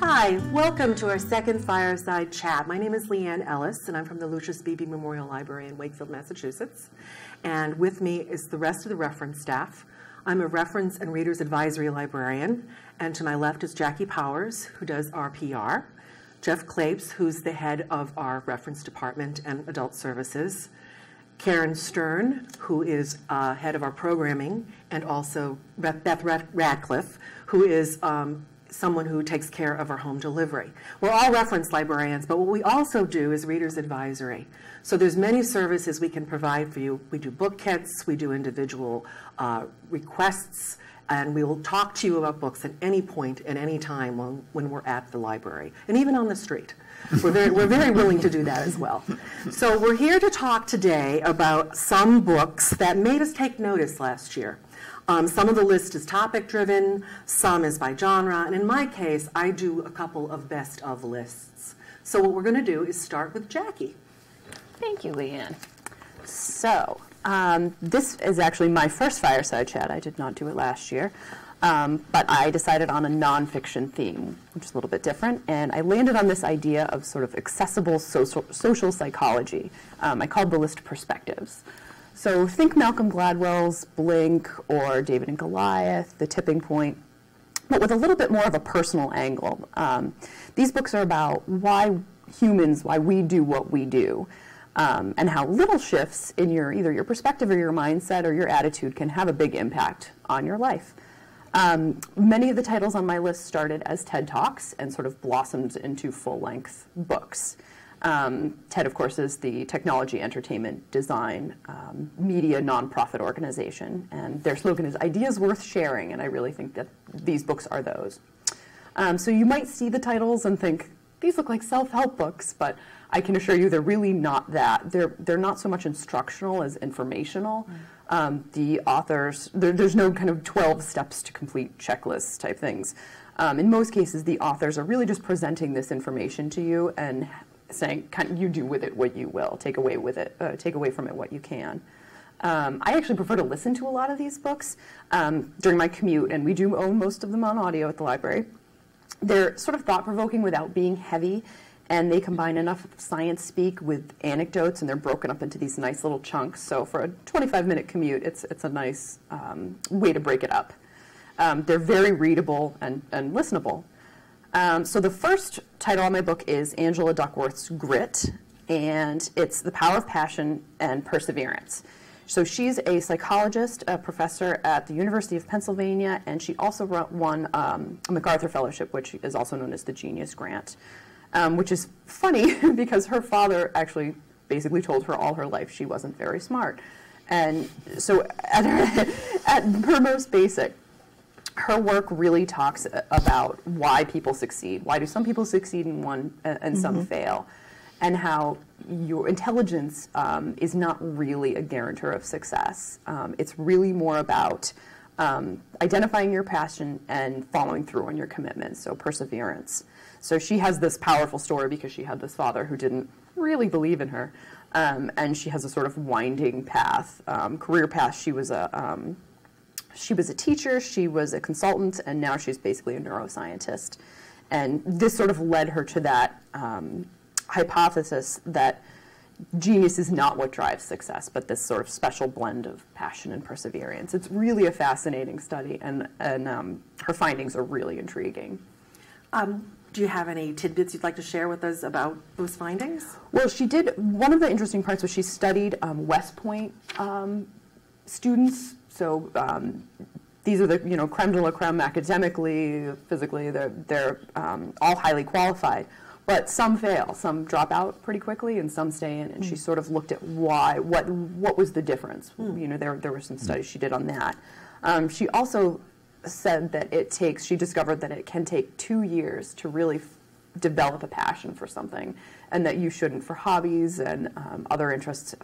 Hi, welcome to our second Fireside Chat. My name is Leanne Ellis, and I'm from the Lucius Beebe Memorial Library in Wakefield, Massachusetts. And with me is the rest of the reference staff. I'm a reference and readers advisory librarian, and to my left is Jackie Powers, who does our PR, Jeff Klapes, who's the head of our reference department and adult services, Karen Stern, who is head of our programming, and also Beth Radcliffe, who is someone who takes care of our home delivery. We're all reference librarians, but what we also do is readers advisory. So there's many services we can provide for you. We do book kits, we do individual requests, and we will talk to you about books at any point, at any time when we're at the library, and even on the street. We're very willing to do that as well. So we're here to talk today about some books that made us take notice last year. Some of the list is topic-driven, some is by genre, and in my case, I do a couple of best-of lists. So what we're going to do is start with Jackie. Thank you, Leanne. So this is actually my first Fireside Chat. I did not do it last year, but I decided on a nonfiction theme, which is a little bit different, and I landed on this idea of sort of accessible social psychology. I called the list Perspectives. So think Malcolm Gladwell's Blink or David and Goliath, The Tipping Point, but with a little bit more of a personal angle. These books are about why we do what we do, and how little shifts in either your perspective or your mindset or your attitude can have a big impact on your life. Many of the titles on my list started as TED Talks and sort of blossomed into full-length books. TED, of course, is the technology, entertainment, design, media nonprofit organization, and their slogan is "Ideas Worth Sharing," and I really think that these books are those. So you might see the titles and think, these look like self-help books, but I can assure you they're really not that. They're not so much instructional as informational. The authors, there's no kind of 12 steps to complete checklist type things. In most cases, the authors are really just presenting this information to you and saying, you do with it what you will. Take away from it what you can. I actually prefer to listen to a lot of these books during my commute, and we do own most of them on audio at the library. They're sort of thought-provoking without being heavy, and they combine enough science speak with anecdotes, and they're broken up into these nice little chunks. So for a 25-minute commute, it's a nice way to break it up. They're very readable and listenable. So the first title on my book is Angela Duckworth's Grit, and it's The Power of Passion and Perseverance. So she's a psychologist, a professor at the University of Pennsylvania, and she also won a MacArthur Fellowship, which is also known as the Genius Grant, which is funny because her father actually basically told her all her life she wasn't very smart. And so at her most basic, her work really talks about why people succeed. Why do some people succeed in one and some fail? And how your intelligence is not really a guarantor of success. It's really more about identifying your passion and following through on your commitments, so perseverance. So she has this powerful story because she had this father who didn't really believe in her. And she has a sort of winding path, career path. She was a teacher, she was a consultant, and now she's basically a neuroscientist. And this sort of led her to that hypothesis that genius is not what drives success, but this sort of special blend of passion and perseverance. It's really a fascinating study, and her findings are really intriguing. Do you have any tidbits you'd like to share with us about those findings? Well, one of the interesting parts was she studied West Point students. So these are the creme de la creme academically, physically. They're all highly qualified, but some fail. Some drop out pretty quickly, and some stay in. And she sort of looked at what was the difference. There were some studies she did on that. She also said that she discovered that it can take 2 years to really develop a passion for something, and that you shouldn't, for hobbies and other interests,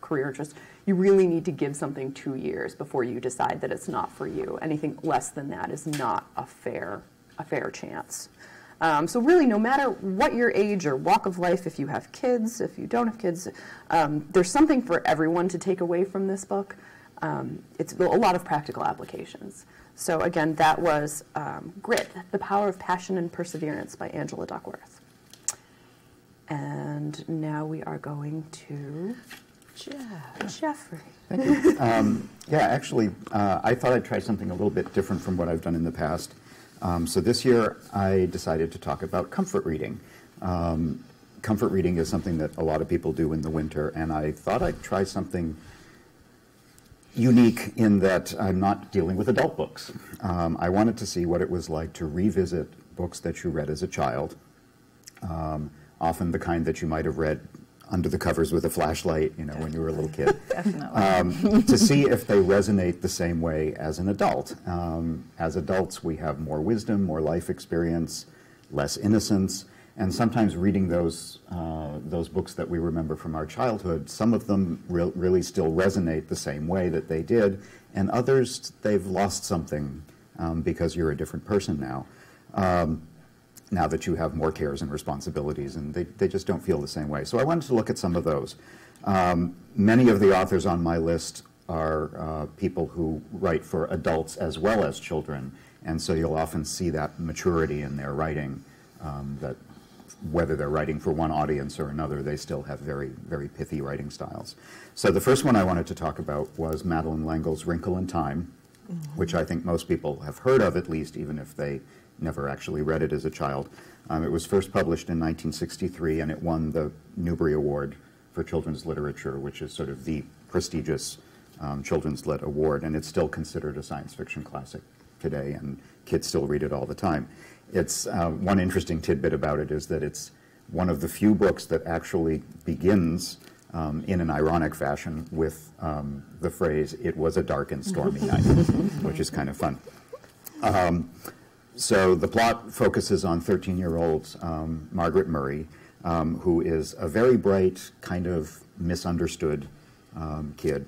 career interests, you really need to give something 2 years before you decide that it's not for you. Anything less than that is not a fair chance. So really, no matter what your age or walk of life, if you have kids, if you don't have kids, there's something for everyone to take away from this book. It's a lot of practical applications. So again, that was Grit, The Power of Passion and Perseverance by Angela Duckworth. And now we are going to Jeffrey. Thank you. Yeah, actually, I thought I'd try something a little bit different from what I've done in the past. So this year, I decided to talk about comfort reading. Comfort reading is something that a lot of people do in the winter, and I thought I'd try something unique in that I'm not dealing with adult books. I wanted to see what it was like to revisit books that you read as a child, often the kind that you might have read under the covers with a flashlight, you know, when you were a little kid. Definitely. To see if they resonate the same way as an adult. As adults, we have more wisdom, more life experience, less innocence, and sometimes reading those books that we remember from our childhood, some of them really still resonate the same way that they did, and others, they've lost something because you're a different person now. Now that you have more cares and responsibilities, and they just don't feel the same way. So I wanted to look at some of those. Many of the authors on my list are people who write for adults as well as children, and so you'll often see that maturity in their writing, that whether they're writing for one audience or another, they still have very, very pithy writing styles. So the first one I wanted to talk about was Madeleine L'Engle's Wrinkle in Time, which I think most people have heard of at least, even if they never actually read it as a child. It was first published in 1963, and it won the Newbery Award for Children's Literature, which is sort of the prestigious children's lit award, and it's still considered a science fiction classic today, and kids still read it all the time. It's one interesting tidbit about it is that it's one of the few books that actually begins in an ironic fashion with the phrase, "It was a dark and stormy night," which is kind of fun. So the plot focuses on 13-year-old Margaret Murray, who is a very bright, kind of misunderstood kid.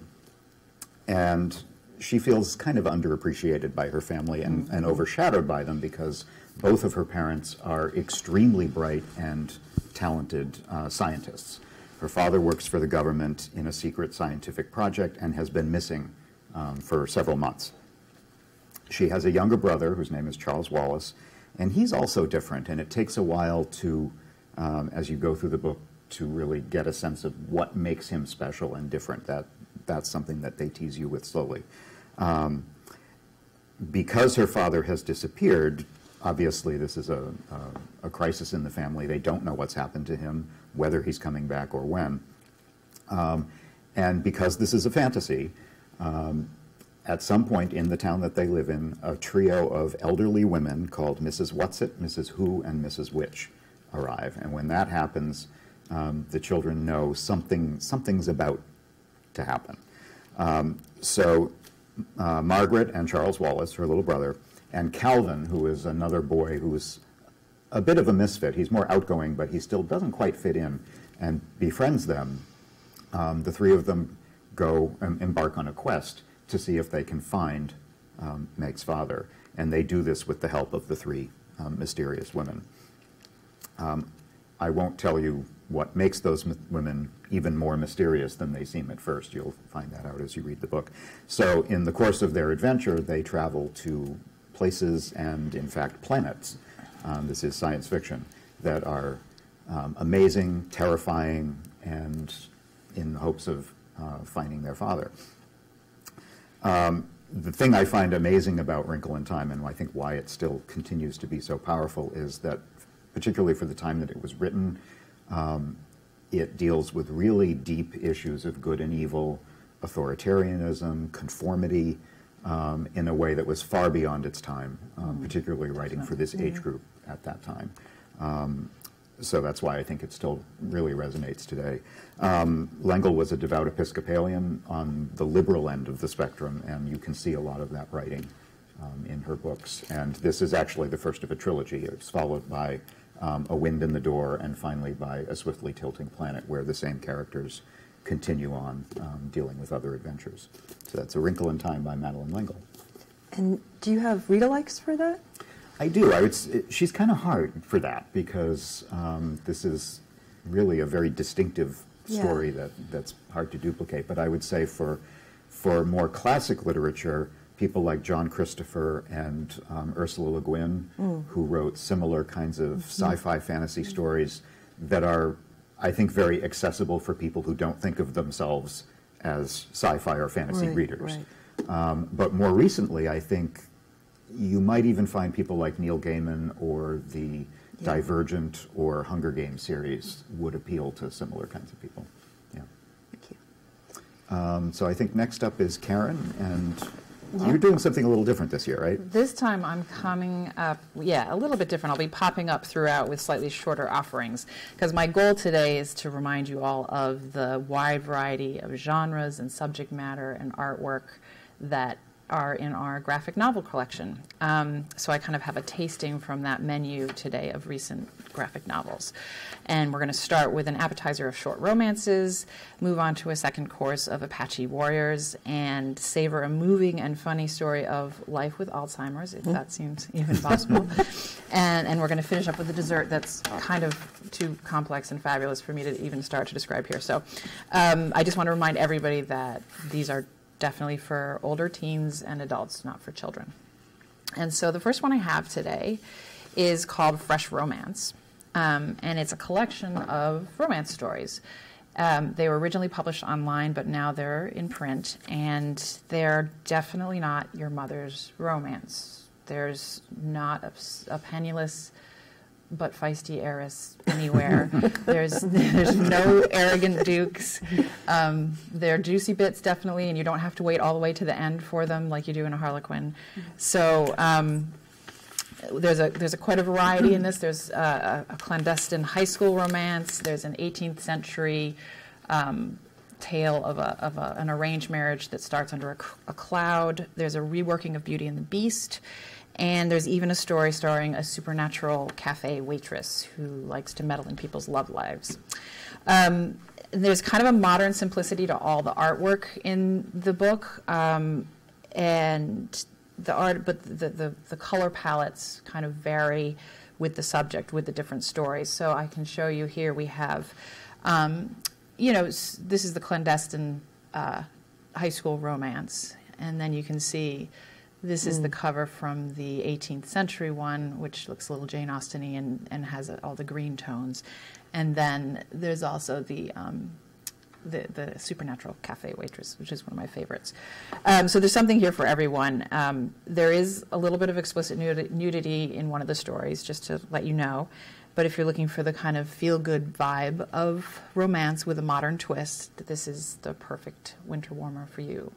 And she feels kind of underappreciated by her family and overshadowed by them because both of her parents are extremely bright and talented scientists. Her father works for the government in a secret scientific project and has been missing for several months. She has a younger brother whose name is Charles Wallace, and he's also different, and it takes a while to, as you go through the book, to really get a sense of what makes him special and different. That's something that they tease you with slowly. Because her father has disappeared, obviously this is a crisis in the family. They don't know what's happened to him, whether he's coming back or when. And because this is a fantasy, at some point in the town that they live in, a trio of elderly women called Mrs. Whatsit, Mrs. Who, and Mrs. Witch arrive. And when that happens, the children know something's about to happen. So Margaret and Charles Wallace, her little brother, and Calvin, who is another boy who's a bit of a misfit. He's more outgoing, but he still doesn't quite fit in, and befriends them. The three of them go and embark on a quest to see if they can find Meg's father, and they do this with the help of the three mysterious women. I won't tell you what makes those women even more mysterious than they seem at first. You'll find that out as you read the book. So in the course of their adventure, they travel to places and, in fact, planets. This is science fiction, that are amazing, terrifying, and in the hopes of finding their father. The thing I find amazing about Wrinkle in Time, and I think why it still continues to be so powerful, is that, particularly for the time that it was written, it deals with really deep issues of good and evil, authoritarianism, conformity, in a way that was far beyond its time, particularly writing for this age group at that time. So that's why I think it still really resonates today. LEngle was a devout Episcopalian on the liberal end of the spectrum, and you can see a lot of that writing in her books. And this is actually the first of a trilogy. It's followed by A Wind in the Door, and finally by A Swiftly Tilting Planet, where the same characters continue on dealing with other adventures. So that's A Wrinkle in Time by Madeleine L'Engle. And do you have read-alikes for that? I do. She's kind of hard for that because this is really a very distinctive story that's hard to duplicate. But I would say for For more classic literature, people like John Christopher and Ursula Le Guin, who wrote similar kinds of sci-fi fantasy stories that are, I think, very accessible for people who don't think of themselves as sci-fi or fantasy readers. But more recently, I think you might even find people like Neil Gaiman or the Divergent or Hunger Games series would appeal to similar kinds of people. Yeah. Thank you. So I think next up is Karen, and you're doing something a little different this year, right? This time I'm coming up, a little bit different. I'll be popping up throughout with slightly shorter offerings, because my goal today is to remind you all of the wide variety of genres and subject matter and artwork that are in our graphic novel collection. So I kind of have a tasting from that menu today of recent graphic novels. And we're going to start with an appetizer of short romances, move on to a second course of Apache warriors, and savor a moving and funny story of life with Alzheimer's, if that seems even possible. And we're going to finish up with a dessert that's kind of too complex and fabulous for me to even start to describe here. So I just want to remind everybody that these are definitely for older teens and adults, not for children. And so the first one I have today is called Fresh Romance, and it's a collection of romance stories. They were originally published online, but now they're in print, and they're definitely not your mother's romance. There's not a penniless but feisty heiress anywhere. There's no arrogant dukes. They're juicy bits, definitely, and you don't have to wait all the way to the end for them like you do in a Harlequin. So there's quite a variety in this. There's a clandestine high school romance. There's an 18th century tale of an arranged marriage that starts under a cloud. There's a reworking of Beauty and the Beast. And there's even a story starring a supernatural cafe waitress who likes to meddle in people's love lives. There's kind of a modern simplicity to all the artwork in the book, and the art, but the color palettes kind of vary with the subject, with the different stories. So I can show you here. We have, this is the clandestine high school romance, and then you can see. This is the cover from the 18th century one, which looks a little Jane Austen-y and has all the green tones. And then there's also the supernatural cafe waitress, which is one of my favorites. So there's something here for everyone. There is a little bit of explicit nudity in one of the stories, just to let you know. But if you're looking for the kind of feel-good vibe of romance with a modern twist, this is the perfect winter warmer for you.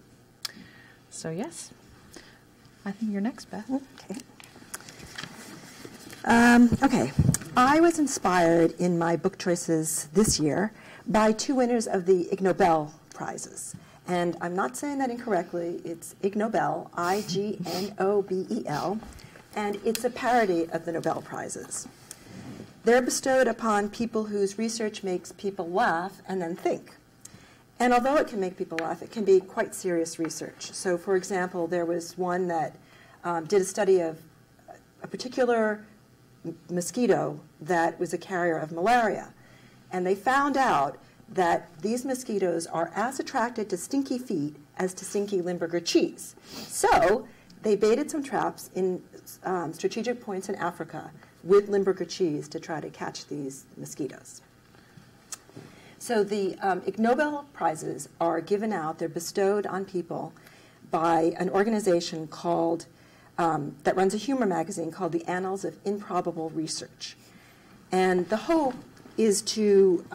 So yes. I think you're next, Beth. Okay. I was inspired in my book choices this year by two winners of the Ig Nobel prizes. And I'm not saying that incorrectly. It's Ig Nobel, I-G-N-O-B-E-L, and it's a parody of the Nobel Prizes. They're bestowed upon people whose research makes people laugh and then think. And although it can make people laugh, it can be quite serious research. So, for example, there was one that did a study of a particular mosquito that was a carrier of malaria. And they found out that these mosquitoes are as attracted to stinky feet as to stinky Limburger cheese. So they baited some traps in strategic points in Africa with Limburger cheese to try to catch these mosquitoes. So the Ig Nobel Prizes are given out, they're bestowed on people by an organization called, that runs a humor magazine called the Annals of Improbable Research. And the hope is to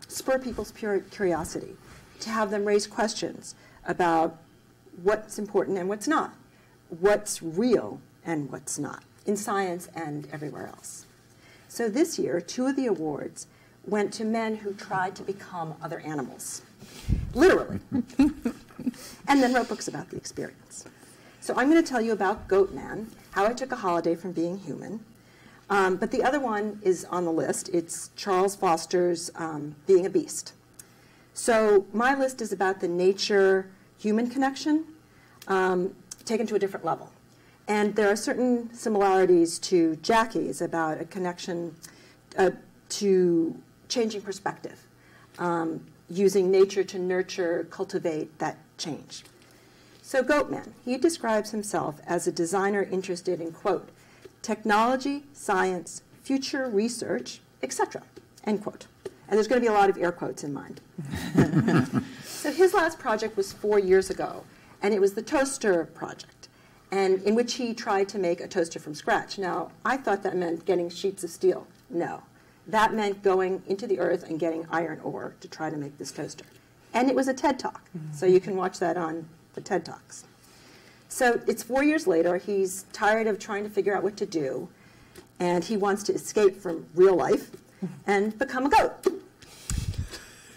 spur people's curiosity, to have them raise questions about what's important and what's not, what's real and what's not, in science and everywhere else. So this year, two of the awards went to men who tried to become other animals, literally, and then wrote books about the experience. So I'm going to tell you about Goat Man, how I took a holiday from being human. But the other one is on the list. It's Charles Foster's Being a Beast. So my list is about the nature-human connection taken to a different level. And there are certain similarities to Jackie's about a connection to changing perspective, using nature to nurture, cultivate that change. So Goatman, he describes himself as a designer interested in, quote, technology, science, future research, etc., end quote. And there's going to be a lot of air quotes in mind. So his last project was 4 years ago, and it was the toaster project, and in which he tried to make a toaster from scratch. Now, I thought that meant getting sheets of steel. No. That meant going into the earth and getting iron ore to try to make this toaster. And it was a TED Talk, so you can watch that on the TED Talks. So it's 4 years later. He's tired of trying to figure out what to do, and he wants to escape from real life and become a goat.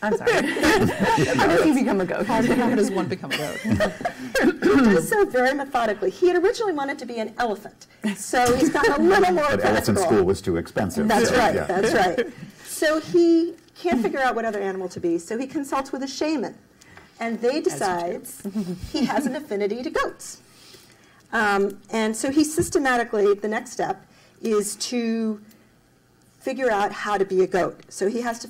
I'm sorry. How does he become a goat? How does one become a goat? He does so very methodically. He had originally wanted to be an elephant, so he's gotten a little more But practical. elephant school was too expensive. That's so, right, yeah. that's right. So he can't figure out what other animal to be, so he consults with a shaman, and they decide he has an affinity to goats. And so he systematically, the next step is to figure out how to be a goat. So he has to